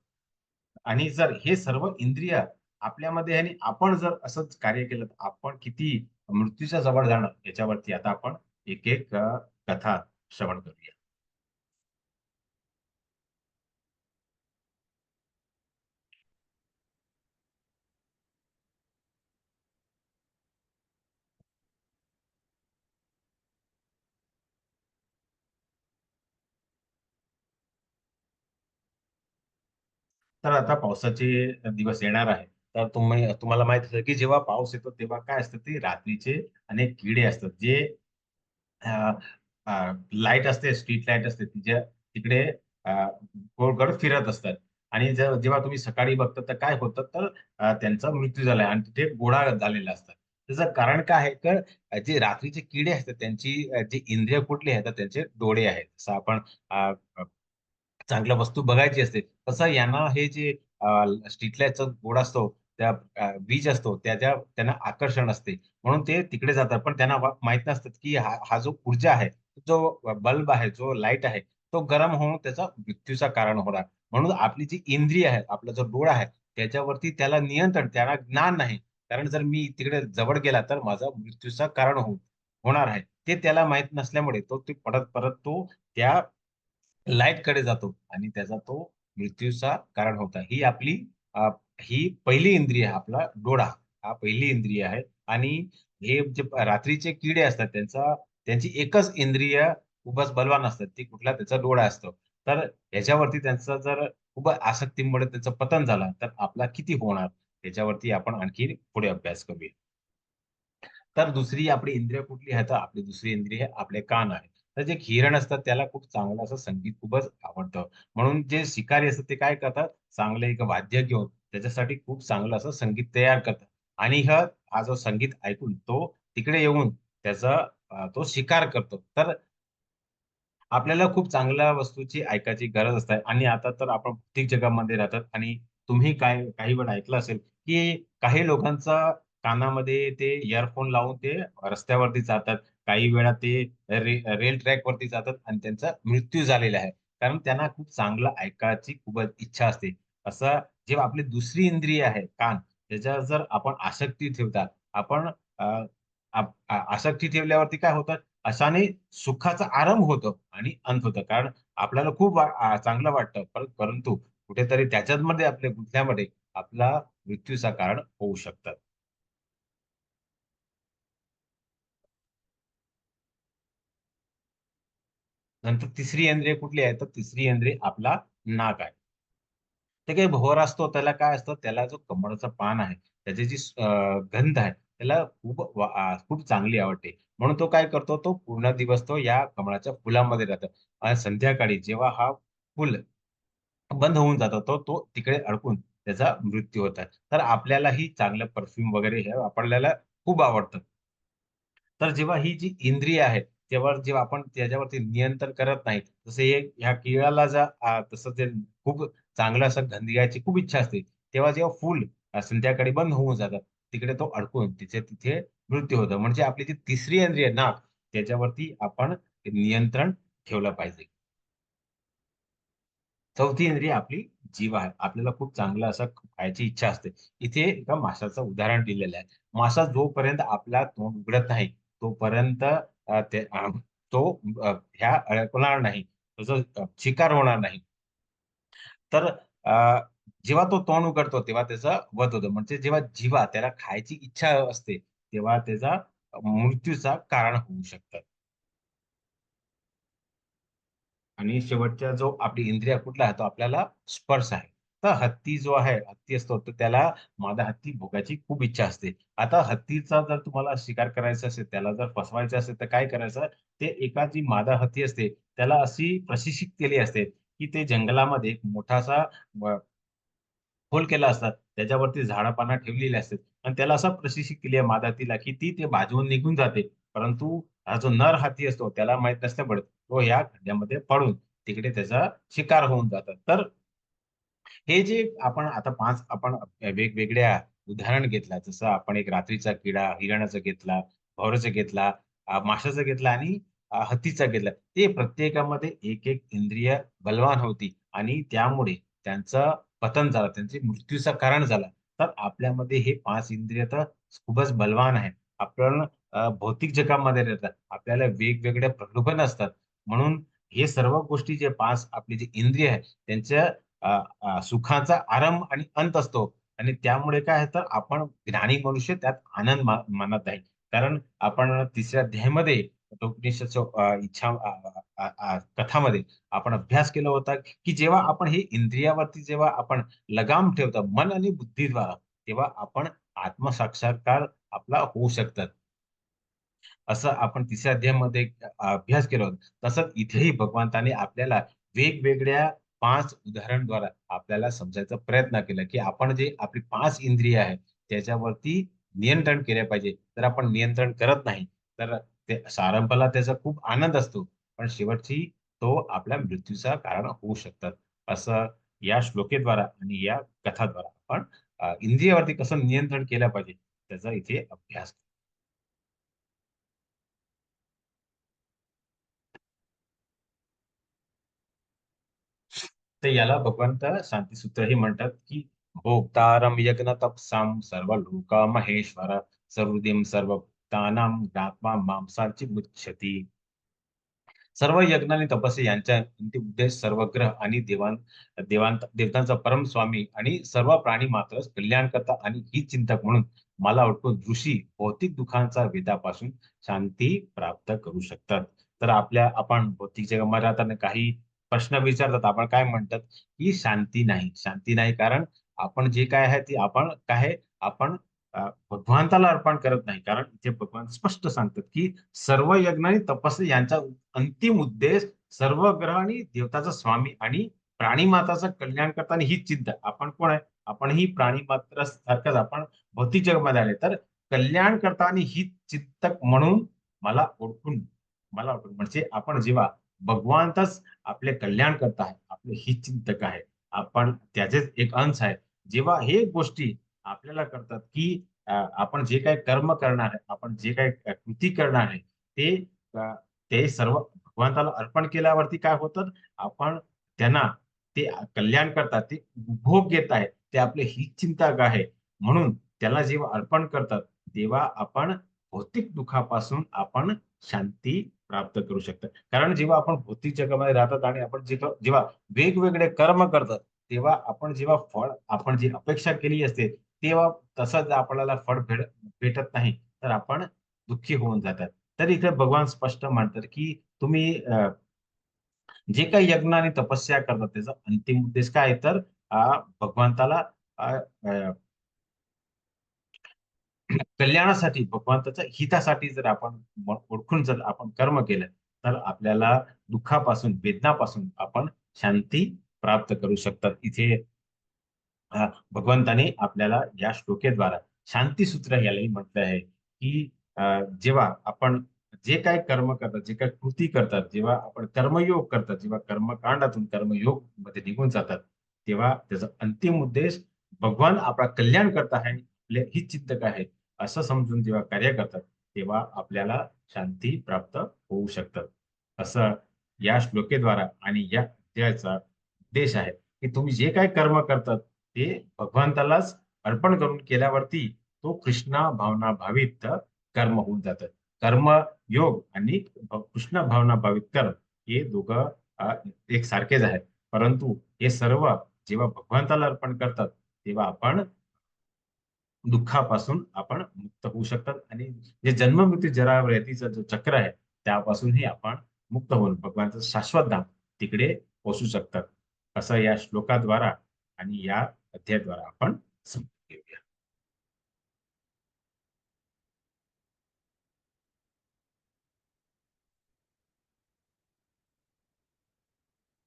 आणि जर हे सर्व इंद्रिय आपल्यामध्ये आहे आणि आपण जर असंच कार्य केलं, तर आपण किती मृत्यूच्या जवळ जाणार याच्यावरती आता आपण एक-एक कथा श्रवण करूया. तर आता पावसाचे दिवस येणार आहे. तर तुम्हाला माहित असेल, की जेव्हा पाऊस येतो तेव्हा काय असतं, ते रात्रीचे अनेक किडे असतात, जे लाईट असते, स्ट्रीट लाईट असते, तिकडे अ, गोल फिरत असतात. आणि जेव्हा तुम्ही सकाळी बघता तर काय होतं, तर त्यांचा मृत्यू झालाय आणि तिथे गोळा झालेला असतात. त्याचं कारण काय आहे, तर जे रात्रीचे किडे असतात त्यांची जी इंद्रिय कुठली आहेत, तर त्यांचे डोळे आहेत. जसं आपण अ, चांगल्या वस्तू बघायची असते. तसं यांना हे जे स्ट्रीट लाईटचा बोर्ड असतो, वीज असतो, त्यांना आकर्षण असते. म्हणून ते तिकडे जातात. पण त्यांना माहीत नसतं, की हा जो ऊर्जा आहे, जो बल्ब आहे, जो लाईट आहे, तो गरम होऊन त्याचा मृत्यूचं कारण होणार. म्हणून आपली जी इंद्रिय आहे, आपला जो डोळा आहे, त्याच्यावरती त्याला ज्ञान नाही. कारण जर मी तिकडे जवळ गेला, तर माझा मृत्यूचं कारण होणार आहे. ते त्याला माहीत नसल्यामुळे ते परत तो त्या लाईटकडे जातो आणि त्याचा तो मृत्यूचा कारण होता. अ, ही पहिली इंद्रिय आहे, आपला डोळा हा पहिली इंद्रिय आहे आणि हे जे रात्रीचे किडे असतात त्यांची एकच इंद्रिय खूपच बलवान असतात. ती कुठला त्याचा डोळा असतो. तर ह्याच्यावरती त्यांचं जर खूप आसक्तीमुळे त्याचं पतन झालं, तर आपला किती होणार? त्याच्यावरती आपण आणखी पुढे अभ्यास करूया. तर दुसरी आपली इंद्रिय कुठली आहे? तर आपली दुसरी इंद्रिय आहे आपले कान आहे. तर जे हिरण असतात त्याला खूप चांगलं असं संगीत खूपच आवडतं. म्हणून जे शिकारी असतात ते काय करतात? चांगलं एक वाद्य घेऊन त्याच्यासाठी खूप चांगलं असं संगीत तयार करतात. आणि हा जो संगीत ऐकून तो तिकडे येऊन तो शिकार करतो. तर आपल्याला खूप चांगल्या वस्तूची ऐकायची गरज असते आणि आता तर आपण प्रत्येक जगामध्ये राहतात आणि तुम्ही काही वेळ ऐकलं असेल, की काही लोकांचा कानामध्ये ते इयरफोन लावून ते रस्त्यावरती जातात. काही वेळा ते रेल ट्रॅकवरती जातात आणि त्यांचा मृत्यू झालेला आहे. कारण त्यांना खूप चांगलं ऐकायची खूपच इच्छा असते. असं जेव्हा आपली दुसरी इंद्रिय आहे कान, त्याच्यावर जर आपण आसक्ती ठेवता, आपण अ, आसक्ती ठेवल्यावरती काय होतं, अशाने सुखाचा आरंभ होतो आणि अंत होतं. कारण आपल्याला खूप चांगलं वाटतं. परंतु कुठेतरी त्याच्यामध्ये आपल्या गुंतल्यामध्ये आपला मृत्यूचं कारण होऊ शकतं. नंतर तिसरी इंद्रिय कुठली आहे? तर तिसरी इंद्रिय आपला नाक आहे. ते काही भोवरा असतो त्याला काय असतं, त्याला जो कमळाचं पान आहे, त्याची जी गंध आहे, त्याला खूप चांगली आवडते. म्हणून तो काय करतो, तो पूर्ण दिवस तो या कमळाच्या फुलामध्ये राहतो. आणि संध्याकाळी जेव्हा हा फुल बंद होऊन जातो, तो तिकडे अडकून त्याचा मृत्यू होतात. तर आपल्यालाही चांगलं परफ्यूम वगैरे हे आपल्याला खूप आवडतं. तर जेव्हा ही जी इंद्रिय आहे, जेव्हा आपण त्याच्यावरती नियंत्रण करत नाही, जसं ह्या केळाला तसं ते खूप चांगलं असं गंध घ्यायची खूप इच्छा असते. तेव्हा जेव्हा फूल संध्याकाळी बंद होऊन जातात, तिकडे तो अडकून तिथे मृत्यू होतो. म्हणजे आपली जी तिसरी इंद्रिय नाक, त्याच्यावरती आपण नियंत्रण ठेवलं पाहिजे. चौथी इंद्रिय आपली जीभ आहे. आपल्याला खूप चांगलं असं खायची इच्छा असते. इथे एका माशाचं उदाहरण दिलेलं आहे. मासा जोपर्यंत आपला तोंड उघडत नाही, तोपर्यंत तो ह्या अडकणार नाही, त्याचा शिकार होणार नाही. तर जेव्हा तो तोंड उघडतो तेव्हा त्याचा वध होतो. म्हणजे जेव्हा जीवा त्याला खायची इच्छा असते, तेव्हा त्याचा मृत्यूचा कारण होऊ शकतं. आणि शेवटचा जो आपली इंद्रिय कुठला आहे तो आपल्याला स्पर्श आहे. तर हत्ती जो आहे, हत्ती असतो तर त्याला मादा हत्ती भोगायची खूप इच्छा असते. आता हत्तीचा जर तुम्हाला शिकार करायचा असेल, त्याला जर फसवायचं असेल तर काय करायचं? ते एका जी मादा हत्ती असते, त्याला अशी प्रशिक्षित केली असते, की ते जंगलामध्ये एक मोठासा खोल केला असतात. त्याच्यावरती झाडं-पानं ठेवलेली असतात आणि त्याला असं प्रशिक्षित केली आहे मादा हत्तीला, की ती ते बाजून निघून जाते. परंतु हा जो नर हत्ती असतो त्याला माहीत नसतं पडत. तो या खड्ड्यामध्ये पडून तिकडे त्याचा शिकार होऊन जातात. तर हे जे आपण आता 5 आपण वेगवेगळ्या उदाहरण घेतला. जसं आपण एक रात्रीचा किडा, हिरणाचा घेतला, भवराचा घेतला, माशाचा घेतला आणि हत्तीचा घेतला. ते प्रत्येकामध्ये एक-एक इंद्रिय बलवान होती आणि त्यामुळे त्यांचं पतन झालं. त्यांचे मृत्यूचं कारण झालं. तर आपल्यामध्ये हे 5 इंद्रिय तर खूपच बलवान आहे. आपण भौतिक जगामध्ये राहतात. आपल्याला वेगवेगळे प्रलोभन असतात. म्हणून हे सर्व गोष्टी जे 5 आपले जे इंद्रिय आहेत त्यांच्या सुखाचा आरंभ आणि अंत असतो आणि त्यामुळे काय होतं आपण ज्ञानी मनुष्य त्यात आनंद मानत आहे. कारण आपण तिसऱ्या अध्यायामध्ये उपनिषदच्या इच्छा कथामध्ये आपण अभ्यास केला होता, की जेव्हा आपण हे इंद्रियावरती जेव्हा आपण लगाम ठेवतो मन आणि बुद्धीद्वारा, तेव्हा आपण आत्मसाक्षात्कार आपला होऊ शकतात. असं आपण तिसऱ्या अध्यायामध्ये अभ्यास केला होता. तसंच इथेही भगवंताने आपल्याला वेगवेगळ्या 5 उदाहरणाद्वारे आपल्याला समजायचा प्रयत्न केला, की आपण जे आपली 5 इंद्रिय आहेत, त्याच्यावरती नियंत्रण केले पाहिजे. जर आपण नियंत्रण करत नाही, तर ते प्रारंभाला त्याचा खूप आनंद असतो. पण शेवटची तो आपल्या मृत्यूचं कारण होऊ शकतात. असं या श्लोकेद्वारा आणि या कथाद्वारा आपण इंद्रियावरती कसं नियंत्रण केलं पाहिजे, त्याचा इथे अभ्यास तर याला भगवंत शांतीसूत्रही म्हणतात, की भोक्तारं यज्ञ तपसां सर्वलोका महेश्वर सर्वदिं सर्वभूतानां ज्ञात्वा मांसाची मुच्छती. सर्व यज्ञ आणि तपस्या यांच्या अंतिम उद्देश सर्व ग्रह आणि देवतांचा परम स्वामी आणि सर्व प्राणी मात्र कल्याण करता आणि ही चिंतक म्हणून मला वाटतं ऋषी भौतिक दुःखांचा वेदापासून शांती प्राप्त करू शकतात. तर आपण भौतिक जगामध्ये राहताना काही प्रश्न विचारतात. आपण काय म्हणतात, की शांती नाही. शांती नाही कारण आपण जे काय आहे ते आपण काय आहे, आपण भगवंताला अर्पण करत नाही. कारण इथे भगवान स्पष्ट सांगतात, की सर्व यज्ञ आणि तपस्या यांचा अंतिम उद्देश सर्व ग्रह आणि देवताचा स्वामी आणि प्राणीमाताचं कल्याण करताना ही चिंता. आपण कोण आहे? आपण ही प्राणीमात्र सारखंच आपण भौतिक जगामध्ये आले. तर कल्याण करताना ही चिंतक म्हणून मला ओळखून मला ओळखून म्हणजे आपण जेव्हा भगवंतच आपले कल्याण करत आहे, आपले हितचिंतक आहे. आपण त्याचेच एक अंश आहे. जेव्हा हे गोष्टी आपल्याला कळतात, की आपण जे काही कर्म करणार आहे, आपण जे काही कृती करणार आहे, ते अ, ते सर्व भगवंताला अर्पण केल्यावरती काय होतं, आपण त्यांना ते कल्याण करतात, ते भोग घेत आहेत, ते आपले हितचिंतक आहे. म्हणून त्याला जेव्हा अर्पण करतात, तेव्हा आपण भौतिक दुःखापासून आपण शांती प्राप्त करू शकतो. कारण जेव्हा आपण भौतिक जगामध्ये राहतात आणि आपण जेव्हा वेगवेगळे कर्म करतात, तेव्हा आपण जेव्हा फळ आपण जी अपेक्षा केली असते, तेव्हा तसंच आपल्याला फळ भेटत नाही, तर आपण दुःखी होऊन जातात. तर इथे भगवान स्पष्ट म्हणतात, की तुम्ही जे काही यज्ञ आणि तपस्या करतात, त्याचा अंतिम उद्देश काय आहे? तर भगवंताला अ, अ, कल्याणासाठी, भगवंताच्या हितासाठी जर आपण ओळखून जर आपण कर्म केलं, तर आपल्याला दुःखापासून, वेदनापासून आपण शांती प्राप्त करू शकतात. इथे भगवंताने आपल्याला या श्लोकेद्वारा शांतीसूत्र यालाही म्हटलं आहे, की जेव्हा आपण जे काही कर्म करतात, जे काही कृती करतात, जेव्हा आपण कर्मयोग करतात, जेव्हा कर्मकांडातून कर्मयोग मध्ये निघून जातात, तेव्हा त्याचा अंतिम उद्देश भगवान आपला कल्याण करत आहे, आपले हित चिंतक आहे, असं समजून जेव्हा कार्य करतात, तेव्हा आपल्याला शांती प्राप्त होऊ शकतात. असं या श्लोकेद्वारा आणि या अध्यायाचा उद्देश आहे, की तुम्ही जे काही कर्म करतात ते भगवंतालाच अर्पण करून केल्यावरती तो कृष्णा भावना भावित कर्म होऊन जातं. कर्म योग आणि कृष्ण भावना भावित कर्म हे दोघं एक सारखेच आहेत. परंतु हे सर्व जेव्हा भगवंताला अर्पण करतात तेव्हा आपण दुःखापासून आपण मुक्त होऊ शकतात आणि जे जन्म मृत्यू जरा व्यतीचा जो चक्र आहे त्यापासूनही आपण मुक्त होऊन भगवानचं शाश्वत धाम तिकडे पोहोचू शकतात. असं या श्लोकाद्वारा आणि या अध्यायाद्वारा आपण समजू.